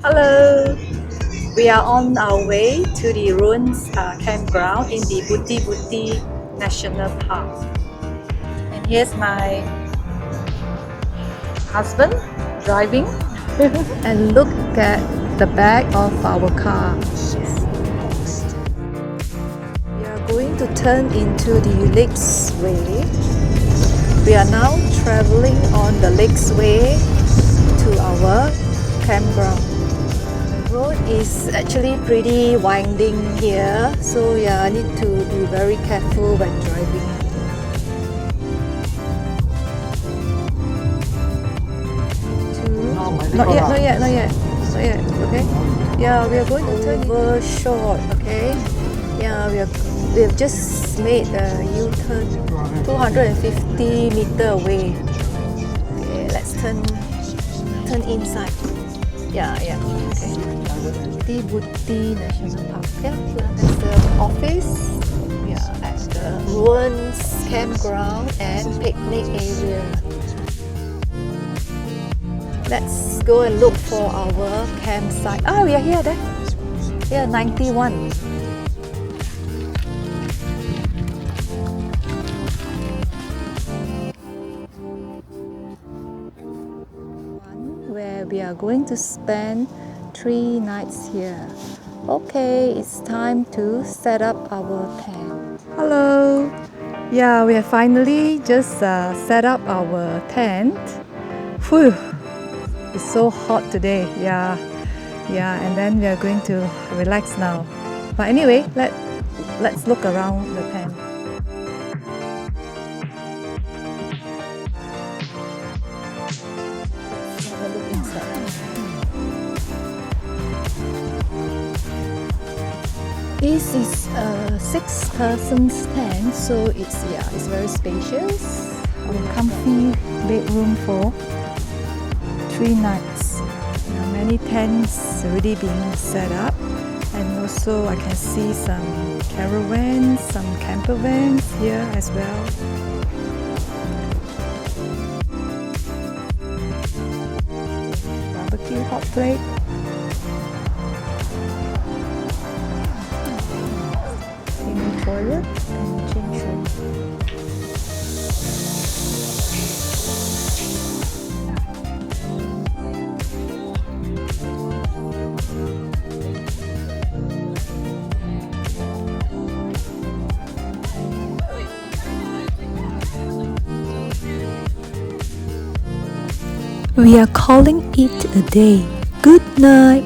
Hello! We are on our way to the ruins campground in the Booti National Park. And here's my husband driving. And look at the back of our car. We are going to turn into the Lakes Way. We are now traveling on the Lakes Way to our campground. The road is actually pretty winding here, so yeah, I need to be very careful when driving. Not yet, okay? Yeah, we are going to turn over short, okay? Yeah, we have just made a U-turn 250 meter away. Okay, let's turn inside. Yeah, okay. Booti National Park. Yeah, that's the office. Yeah, at the ruins campground and picnic area. Let's go and look for our campsite. Ah, we are here there. Yeah, 91. Where we are going to spend 3 nights here. Okay, it's time to set up our tent. Hello! Yeah, we have finally just set up our tent. Whew! It's so hot today. Yeah, and then we are going to relax now. But anyway, let's look around the tent. Let's have a look inside. This is a 6-person's tent, so it's very spacious. Our comfy bedroom for 3 nights. Many tents already being set up, and also I can see some caravans, some camper vans here as well. Barbecue hot plate. Swimming toilet and change room. We are calling it a day. Good night.